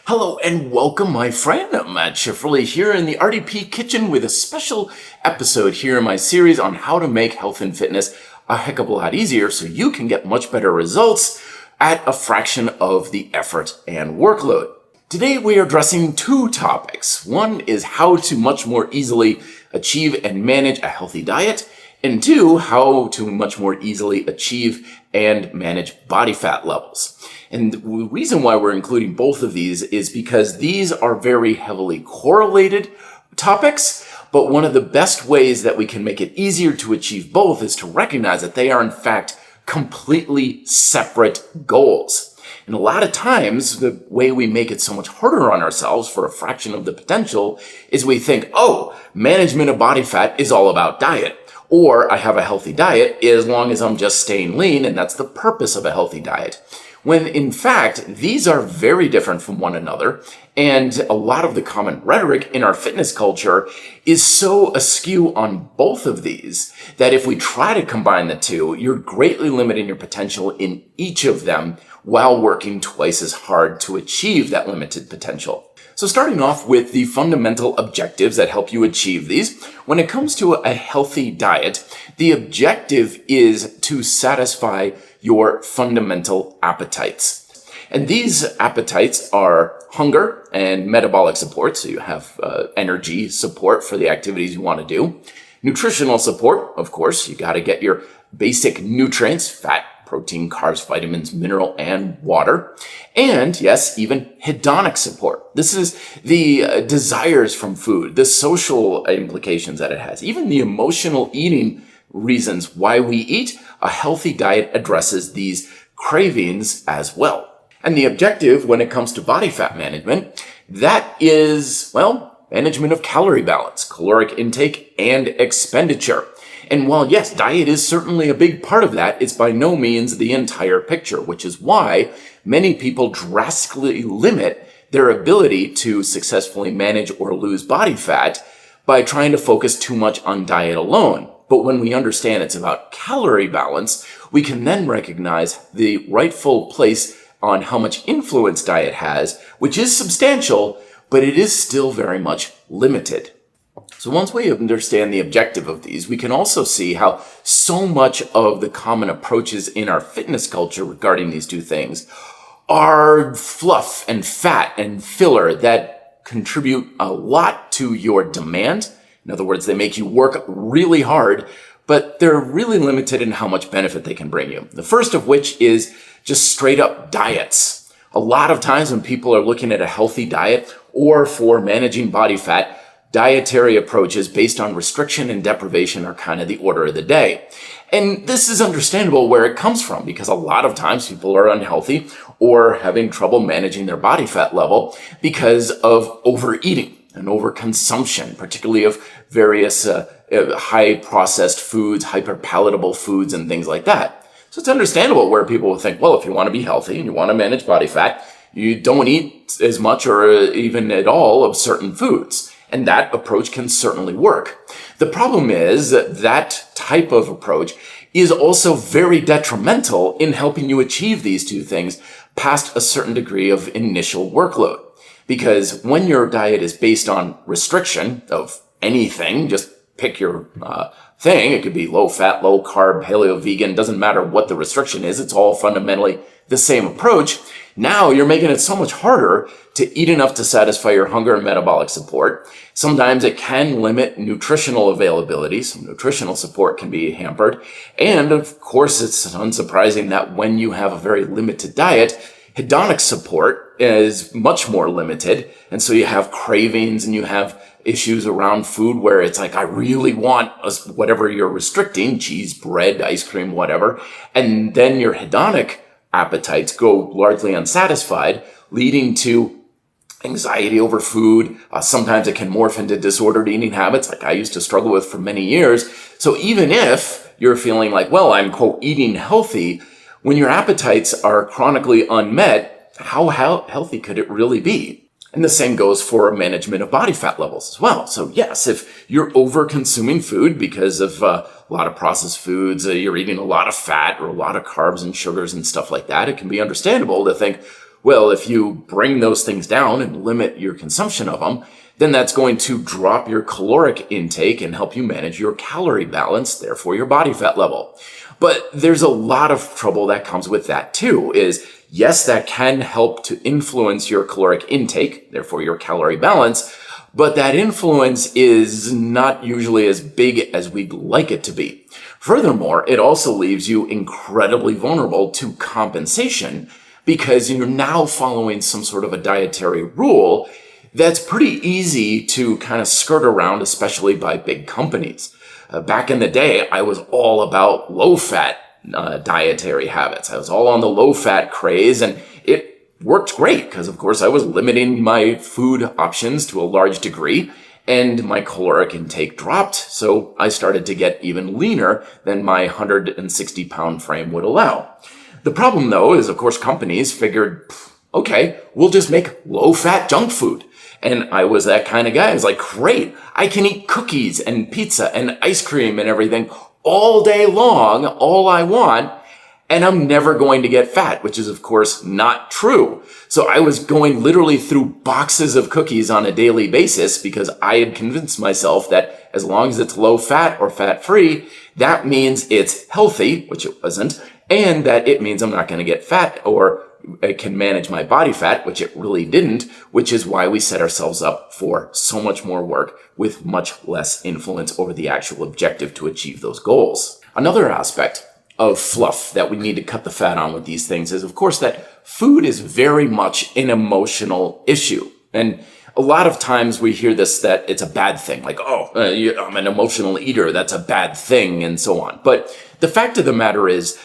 Hello and welcome, my friend. Matt Schifferly here in the RDP kitchen with a special episode here in my series on how to make health and fitness a heck of a lot easier so you can get much better results at a fraction of the effort and workload. Today we are addressing two topics. One is how to much more easily achieve and manage a healthy diet, and two, how to much more easily achieve and manage body fat levels. And the reason why we're including both of these is because these are very heavily correlated topics, but one of the best ways that we can make it easier to achieve both is to recognize that they are in fact completely separate goals. And a lot of times, the way we make it so much harder on ourselves for a fraction of the potential is we think, management of body fat is all about diet. Or I have a healthy diet as long as I'm just staying lean, and that's the purpose of a healthy diet. When in fact, these are very different from one another, and a lot of the common rhetoric in our fitness culture is so askew on both of these that if we try to combine the two, you're greatly limiting your potential in each of them while working twice as hard to achieve that limited potential. So starting off with the fundamental objectives that help you achieve these, when it comes to a healthy diet, the objective is to satisfy your fundamental appetites. And these appetites are hunger and metabolic support, so you have energy support for the activities you want to do. Nutritional support, of course, you got to get your basic nutrients, fat, protein, carbs, vitamins, mineral, and water. And yes, even hedonic support. This is the desires from food, the social implications that it has, even the emotional eating reasons why we eat. A healthy diet addresses these cravings as well. And the objective when it comes to body fat management, that is, management of calorie balance, caloric intake, and expenditure. And while, yes, diet is certainly a big part of that, it's by no means the entire picture, which is why many people drastically limit their ability to successfully manage or lose body fat by trying to focus too much on diet alone. But when we understand it's about calorie balance, we can then recognize the rightful place on how much influence diet has, which is substantial, but it is still very much limited. So once we understand the objective of these, we can also see how so much of the common approaches in our fitness culture regarding these two things are fluff and fat and filler that contribute a lot to your demand. In other words, they make you work really hard, but they're really limited in how much benefit they can bring you. The first of which is just straight up diets. A lot of times when people are looking at a healthy diet or for managing body fat, dietary approaches based on restriction and deprivation are kind of the order of the day. And this is understandable where it comes from because a lot of times people are unhealthy or having trouble managing their body fat level because of overeating and overconsumption, particularly of various high processed foods, hyper palatable foods, and things like that. So it's understandable where people will think, if you want to be healthy and you want to manage body fat, you don't eat as much or even at all of certain foods. And that approach can certainly work. The problem is that type of approach is also very detrimental in helping you achieve these two things past a certain degree of initial workload. Because when your diet is based on restriction of anything, just pick your thing. It could be low fat, low carb, paleo, vegan. Doesn't matter what the restriction is. It's all fundamentally the same approach. Now you're making it so much harder to eat enough to satisfy your hunger and metabolic support. Sometimes it can limit nutritional availability. Some nutritional support can be hampered. And of course, it's unsurprising that when you have a very limited diet, hedonic support is much more limited. And so you have cravings and you have issues around food where it's like, I really want whatever you're restricting, cheese, bread, ice cream, whatever. And then your hedonic appetites go largely unsatisfied, leading to anxiety over food. Sometimes it can morph into disordered eating habits like I used to struggle with for many years. So even if you're feeling like, I'm, quote, eating healthy, when your appetites are chronically unmet, how healthy could it really be? And the same goes for management of body fat levels as well. So yes, if you're over consuming food because of a lot of processed foods, you're eating a lot of fat or a lot of carbs and sugars and stuff like that, it can be understandable to think, Well, if you bring those things down and limit your consumption of them, then that's going to drop your caloric intake and help you manage your calorie balance, therefore your body fat level. But there's a lot of trouble that comes with that too, is yes, that can help to influence your caloric intake, therefore your calorie balance, but that influence is not usually as big as we'd like it to be. Furthermore, it also leaves you incredibly vulnerable to compensation because you're now following some sort of a dietary rule that's pretty easy to kind of skirt around, especially by big companies. Back in the day, I was all about low-fat dietary habits. I was all on the low-fat craze, and it worked great because, of course, I was limiting my food options to a large degree, and my caloric intake dropped, so I started to get even leaner than my 160-pound frame would allow. The problem, though, is, of course, companies figured, okay, we'll just make low-fat junk food. And I was that kind of guy. I was like, great, I can eat cookies and pizza and ice cream and everything all day long, all I want, and I'm never going to get fat, which is, of course, not true. So I was going literally through boxes of cookies on a daily basis because I had convinced myself that as long as it's low fat or fat free, that means it's healthy, which it wasn't, and that it means I'm not going to get fat or I can manage my body fat, which it really didn't, which is why we set ourselves up for so much more work with much less influence over the actual objective to achieve those goals. Another aspect of fluff that we need to cut the fat on with these things is, of course, that food is very much an emotional issue. And a lot of times we hear this, that it's a bad thing, like, I'm an emotional eater, that's a bad thing, and so on. But the fact of the matter is,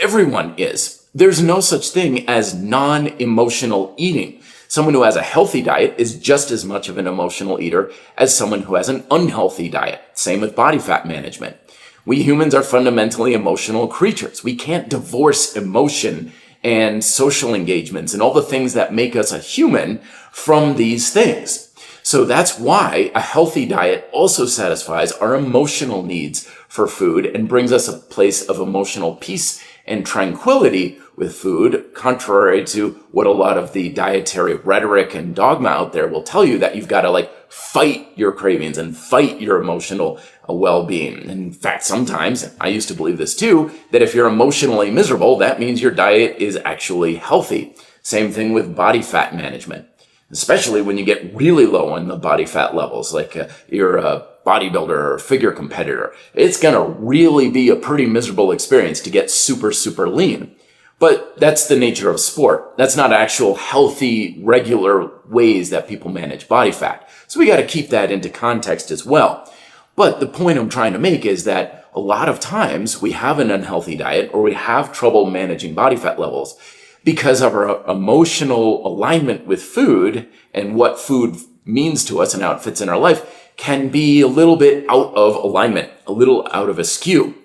everyone is. There's no such thing as non-emotional eating. Someone who has a healthy diet is just as much of an emotional eater as someone who has an unhealthy diet. Same with body fat management. We humans are fundamentally emotional creatures. We can't divorce emotion and social engagements and all the things that make us a human from these things. So that's why a healthy diet also satisfies our emotional needs for food and brings us a place of emotional peace and tranquility with food, contrary to what a lot of the dietary rhetoric and dogma out there will tell you, that you've got to fight your cravings and fight your emotional well-being. In fact, sometimes, I used to believe this too, that if you're emotionally miserable, that means your diet is actually healthy. Same thing with body fat management, especially when you get really low on the body fat levels, like you're a bodybuilder or figure competitor. It's going to really be a pretty miserable experience to get super, super lean. But that's the nature of sport. That's not actual healthy, regular ways that people manage body fat. So we got to keep that into context as well. But the point I'm trying to make is that a lot of times we have an unhealthy diet or we have trouble managing body fat levels because of our emotional alignment with food and what food means to us and how it fits in our life can be a little bit out of alignment, a little out of askew.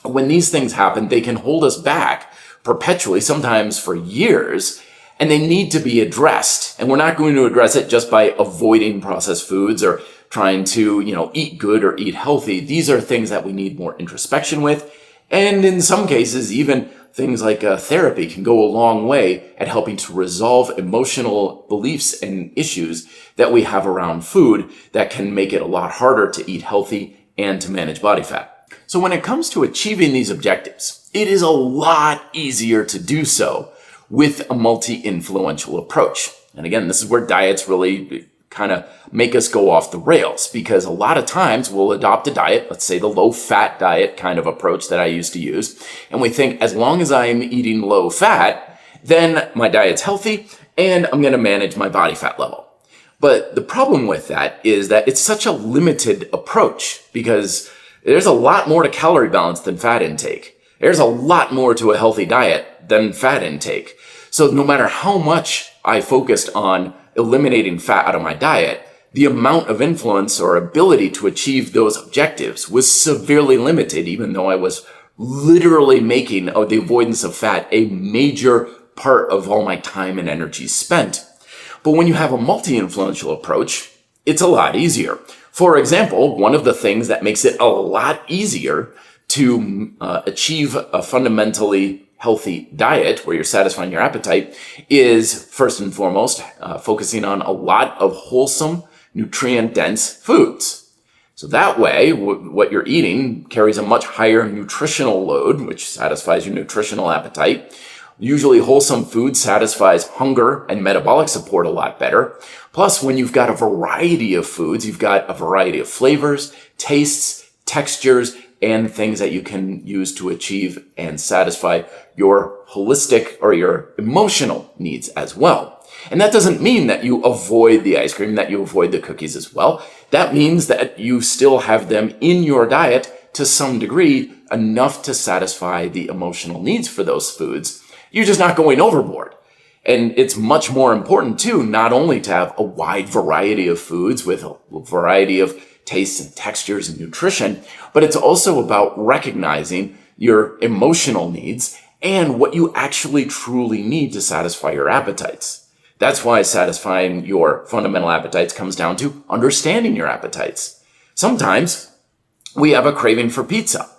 When these things happen, they can hold us back perpetually, sometimes for years, and they need to be addressed. And we're not going to address it just by avoiding processed foods or trying to, eat good or eat healthy. These are things that we need more introspection with. And in some cases, even things like therapy can go a long way at helping to resolve emotional beliefs and issues that we have around food that can make it a lot harder to eat healthy and to manage body fat. So when it comes to achieving these objectives, it is a lot easier to do so with a multi-influential approach. And again, this is where diets really kind of make us go off the rails, because a lot of times we'll adopt a diet, let's say the low-fat diet kind of approach that I used to use, and we think as long as I'm eating low-fat, then my diet's healthy and I'm going to manage my body fat level. But the problem with that is that it's such a limited approach, because there's a lot more to calorie balance than fat intake. There's a lot more to a healthy diet than fat intake. So no matter how much I focused on eliminating fat out of my diet, the amount of influence or ability to achieve those objectives was severely limited, even though I was literally making the avoidance of fat a major part of all my time and energy spent. But when you have a multi-influential approach, it's a lot easier. For example, one of the things that makes it a lot easier to achieve a fundamentally healthy diet where you're satisfying your appetite is first and foremost focusing on a lot of wholesome, nutrient-dense foods. So that way, what you're eating carries a much higher nutritional load, which satisfies your nutritional appetite. Usually wholesome food satisfies hunger and metabolic support a lot better. Plus, when you've got a variety of foods, you've got a variety of flavors, tastes, textures, and things that you can use to achieve and satisfy your holistic or your emotional needs as well. And that doesn't mean that you avoid the ice cream, that you avoid the cookies as well. That means that you still have them in your diet to some degree, enough to satisfy the emotional needs for those foods. You're just not going overboard. And it's much more important too, not only to have a wide variety of foods with a variety of tastes and textures and nutrition, but it's also about recognizing your emotional needs and what you actually truly need to satisfy your appetites. That's why satisfying your fundamental appetites comes down to understanding your appetites. Sometimes we have a craving for pizza.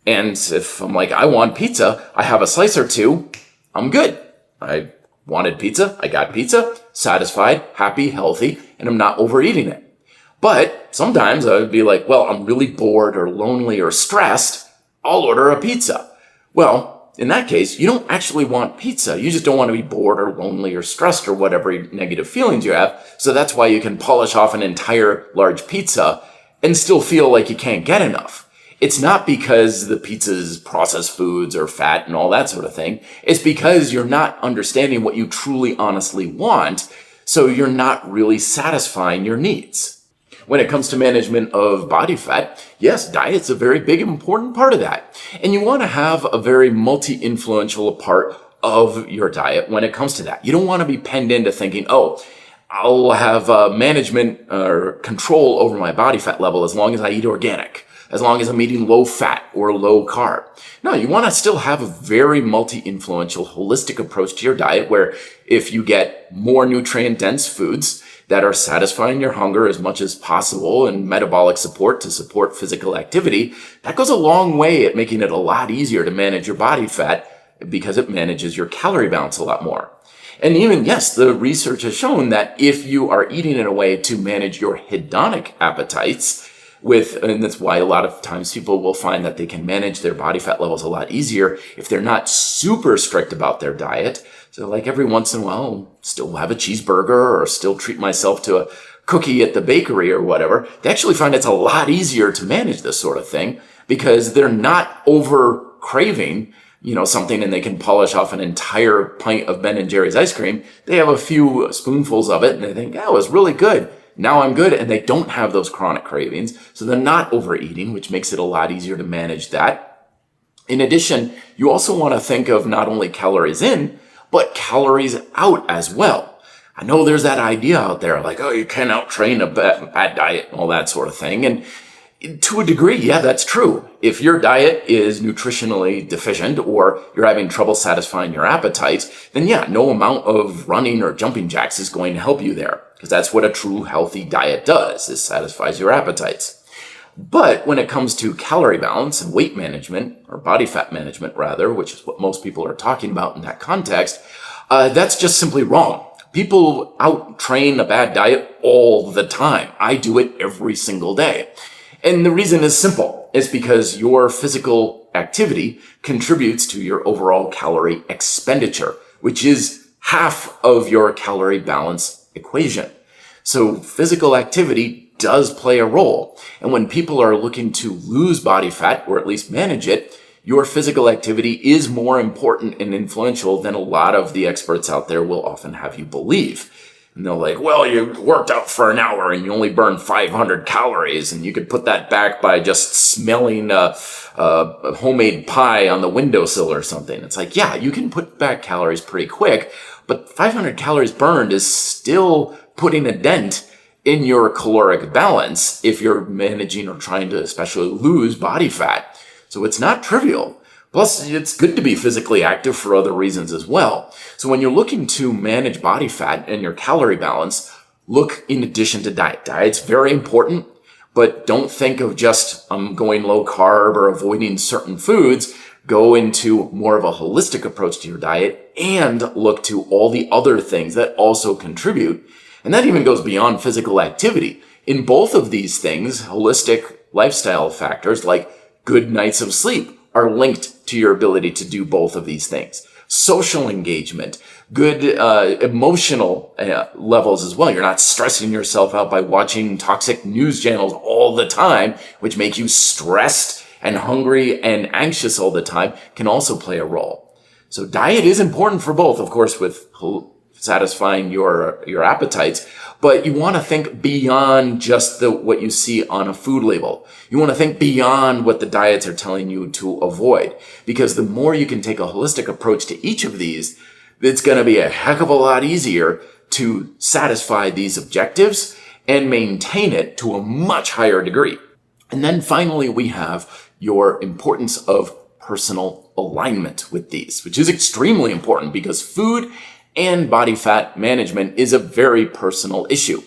And if I'm like, I want pizza, I have a slice or two, I'm good. I wanted pizza, I got pizza, satisfied, happy, healthy, and I'm not overeating it. But sometimes I would be like, well, I'm really bored or lonely or stressed, I'll order a pizza. Well, in that case, you don't actually want pizza. You just don't want to be bored or lonely or stressed or whatever negative feelings you have. So that's why you can polish off an entire large pizza and still feel like you can't get enough. It's not because the pizza's processed foods or fat and all that sort of thing. It's because you're not understanding what you truly honestly want. So you're not really satisfying your needs. When it comes to management of body fat, yes, diet's a very big, important part of that. And you want to have a very multi-influential part of your diet when it comes to that. You don't want to be penned into thinking, oh, I'll have management or control over my body fat level as long as I eat organic, as long as I'm eating low fat or low carb. No, you want to still have a very multi-influential, holistic approach to your diet where if you get more nutrient-dense foods that are satisfying your hunger as much as possible and metabolic support to support physical activity, that goes a long way at making it a lot easier to manage your body fat because it manages your calorie balance a lot more. And even, yes, the research has shown that if you are eating in a way to manage your hedonic appetites, and that's why a lot of times people will find that they can manage their body fat levels a lot easier if they're not super strict about their diet. So like every once in a while, I'll still have a cheeseburger or still treat myself to a cookie at the bakery or whatever. They actually find it's a lot easier to manage this sort of thing because they're not over craving, something and they can polish off an entire pint of Ben & Jerry's ice cream. They have a few spoonfuls of it and they think, oh, it was really good. Now I'm good. And they don't have those chronic cravings. So they're not overeating, which makes it a lot easier to manage that. In addition, you also want to think of not only calories in, but calories out as well. I know there's that idea out there like, oh, you can't out-train a bad diet and all that sort of thing. And to a degree, yeah, that's true. If your diet is nutritionally deficient or you're having trouble satisfying your appetites, then yeah, no amount of running or jumping jacks is going to help you there because that's what a true healthy diet does, is satisfies your appetites. But when it comes to calorie balance and weight management, or body fat management rather, which is what most people are talking about in that context, that's just simply wrong. People out-train a bad diet all the time. I do it every single day. And the reason is simple. It's because your physical activity contributes to your overall calorie expenditure, which is half of your calorie balance equation. So physical activity does play a role. And when people are looking to lose body fat, or at least manage it, your physical activity is more important and influential than a lot of the experts out there will often have you believe. And they're like, well, you worked out for an hour and you only burned 500 calories and you could put that back by just smelling a homemade pie on the windowsill or something. It's like, yeah, you can put back calories pretty quick, but 500 calories burned is still putting a dent in your caloric balance if you're managing or trying to especially lose body fat. So it's not trivial. Plus, it's good to be physically active for other reasons as well. So when you're looking to manage body fat and your calorie balance, look in addition to diet. Diet's very important, but don't think of just going low carb or avoiding certain foods. go into more of a holistic approach to your diet and look to all the other things that also contribute. And that even goes beyond physical activity. In both of these things, holistic lifestyle factors like good nights of sleep are linked to your ability to do both of these things. Social engagement, good emotional levels as well. You're not stressing yourself out by watching toxic news channels all the time, which make you stressed and hungry and anxious all the time, can also play a role. So diet is important for both, of course, with satisfying your appetites, but you want to think beyond just what you see on a food label. You want to think beyond what the diets are telling you to avoid, because the more you can take a holistic approach to each of these, it's going to be a heck of a lot easier to satisfy these objectives and maintain it to a much higher degree. And then finally, we have your importance of personal alignment with these, which is extremely important because food and body fat management is a very personal issue.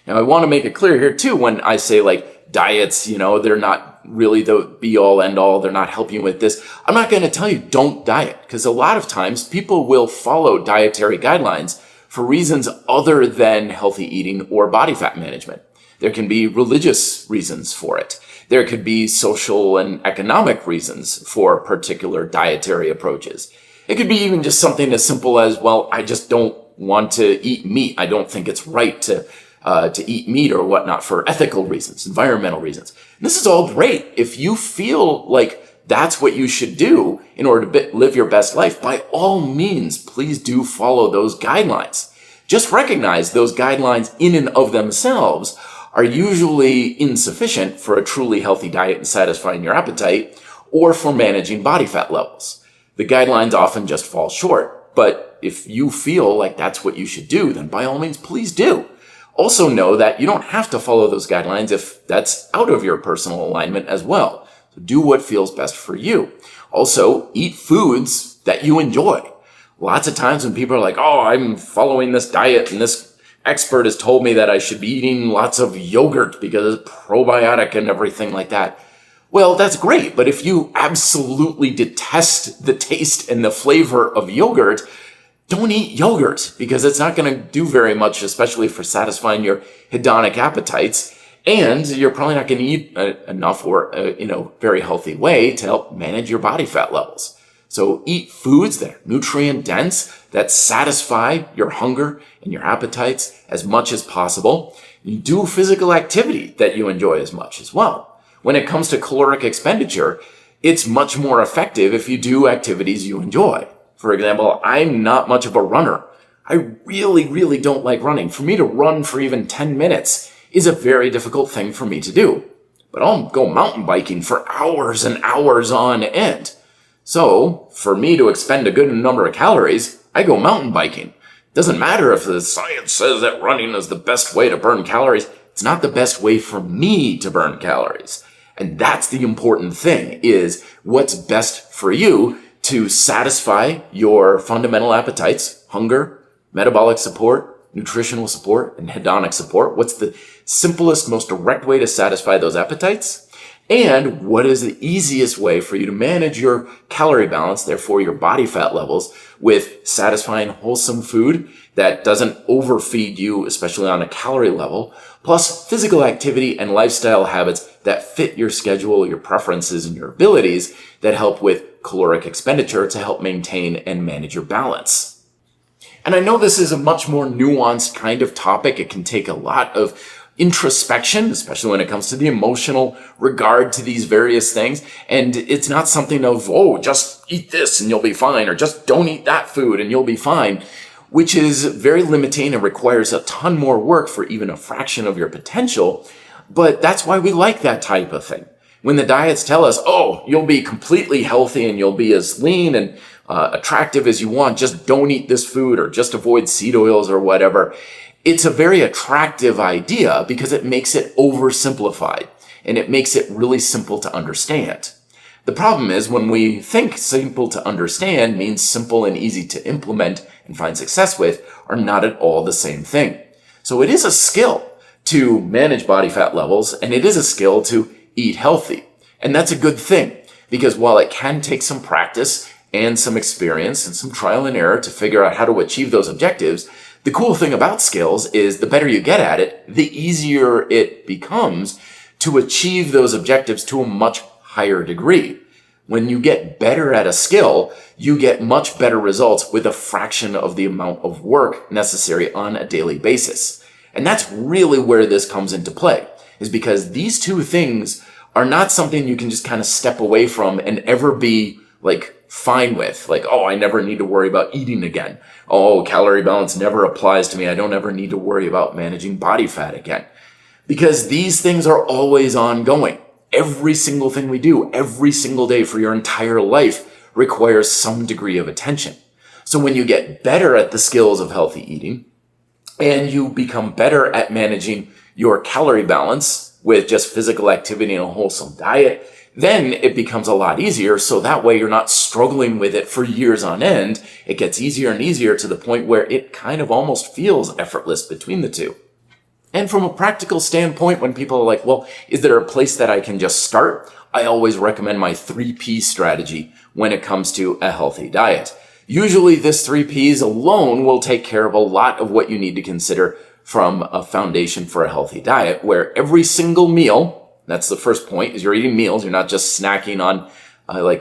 Now, I want to make it clear here too, when I say like diets, they're not really the be all end all. They're not helping you with this. I'm not going to tell you don't diet, because a lot of times people will follow dietary guidelines for reasons other than healthy eating or body fat management. There can be religious reasons for it. There could be social and economic reasons for particular dietary approaches. It could be even just something as simple as, well, I just don't want to eat meat. I don't think it's right to eat meat or whatnot for ethical reasons, environmental reasons. And this is all great. If you feel like that's what you should do in order to live your best life, by all means, please do follow those guidelines. Just recognize those guidelines in and of themselves are usually insufficient for a truly healthy diet and satisfying your appetite or for managing body fat levels. The guidelines often just fall short, but if you feel like that's what you should do, then by all means, please do. Also know that you don't have to follow those guidelines if that's out of your personal alignment as well. So do what feels best for you. Also, eat foods that you enjoy. Lots of times when people are like, oh, I'm following this diet and this expert has told me that I should be eating lots of yogurt because it's probiotic and everything like that. Well, that's great, but if you absolutely detest the taste and the flavor of yogurt, don't eat yogurt because it's not going to do very much, especially for satisfying your hedonic appetites. And you're probably not going to eat enough or in a very healthy way to help manage your body fat levels. So eat foods that are nutrient dense, that satisfy your hunger and your appetites as much as possible. You do physical activity that you enjoy as much as well. When it comes to caloric expenditure, it's much more effective if you do activities you enjoy. For example, I'm not much of a runner. I really don't like running. For me to run for even 10 minutes is a very difficult thing for me to do. But I'll go mountain biking for hours and hours on end. So, for me to expend a good number of calories, I go mountain biking. Doesn't matter if the science says that running is the best way to burn calories. It's not the best way for me to burn calories. And that's the important thing, is what's best for you to satisfy your fundamental appetites, hunger, metabolic support, nutritional support, and hedonic support. What's the simplest, most direct way to satisfy those appetites? And what is the easiest way for you to manage your calorie balance, therefore your body fat levels, with satisfying wholesome food that doesn't overfeed you, especially on a calorie level, plus physical activity and lifestyle habits that fit your schedule, your preferences, and your abilities that help with caloric expenditure to help maintain and manage your balance. And I know this is a much more nuanced kind of topic. It can take a lot of introspection, especially when it comes to the emotional regard to these various things. And it's not something of, oh, just eat this and you'll be fine, or just don't eat that food and you'll be fine, which is very limiting and requires a ton more work for even a fraction of your potential. But that's why we like that type of thing. When the diets tell us, oh, you'll be completely healthy and you'll be as lean and attractive as you want, just don't eat this food or just avoid seed oils or whatever, it's a very attractive idea because it makes it oversimplified and it makes it really simple to understand. The problem is when we think simple to understand means simple and easy to implement and find success with are not at all the same thing. So it is a skill to manage body fat levels, and it is a skill to eat healthy. And that's a good thing. Because while it can take some practice and some experience and some trial and error to figure out how to achieve those objectives, the cool thing about skills is the better you get at it, the easier it becomes to achieve those objectives to a much higher degree. When you get better at a skill, you get much better results with a fraction of the amount of work necessary on a daily basis. And that's really where this comes into play, is because these two things are not something you can just kind of step away from and ever be fine with. Oh, I never need to worry about eating again. Oh, calorie balance never applies to me. I don't ever need to worry about managing body fat again. Because these things are always ongoing. Every single thing we do, every single day for your entire life requires some degree of attention. So when you get better at the skills of healthy eating and you become better at managing your calorie balance with just physical activity and a wholesome diet, then it becomes a lot easier. So that way you're not struggling with it for years on end. It gets easier and easier to the point where it kind of almost feels effortless between the two. And from a practical standpoint, when people are like, well, is there a place that I can just start? I always recommend my 3P strategy when it comes to a healthy diet. Usually this 3 Ps alone will take care of a lot of what you need to consider from a foundation for a healthy diet, where every single meal, that's the first point, is you're eating meals. You're not just snacking on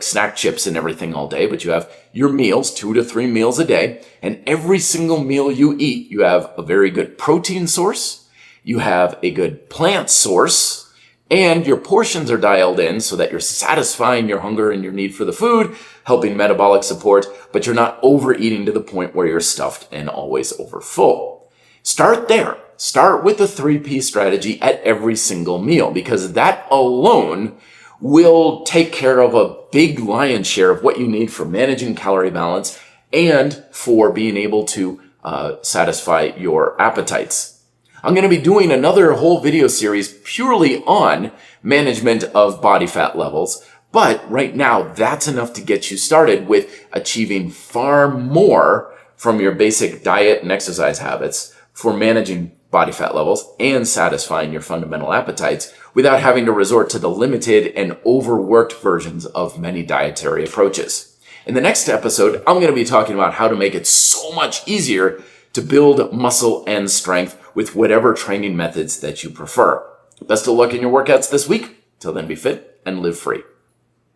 snack chips and everything all day, but you have your meals, 2 to 3 meals a day. And every single meal you eat, you have a very good protein source. You have a good plant source, and your portions are dialed in so that you're satisfying your hunger and your need for the food, helping metabolic support, but you're not overeating to the point where you're stuffed and always overfull. Start there. Start with the 3P strategy at every single meal, because that alone will take care of a big lion's share of what you need for managing calorie balance and for being able to satisfy your appetites. I'm going to be doing another whole video series purely on management of body fat levels, but right now that's enough to get you started with achieving far more from your basic diet and exercise habits for managing body fat levels and satisfying your fundamental appetites without having to resort to the limited and overworked versions of many dietary approaches. In the next episode, I'm going to be talking about how to make it so much easier to build muscle and strength with whatever training methods that you prefer. Best of luck in your workouts this week. Till then, be fit and live free.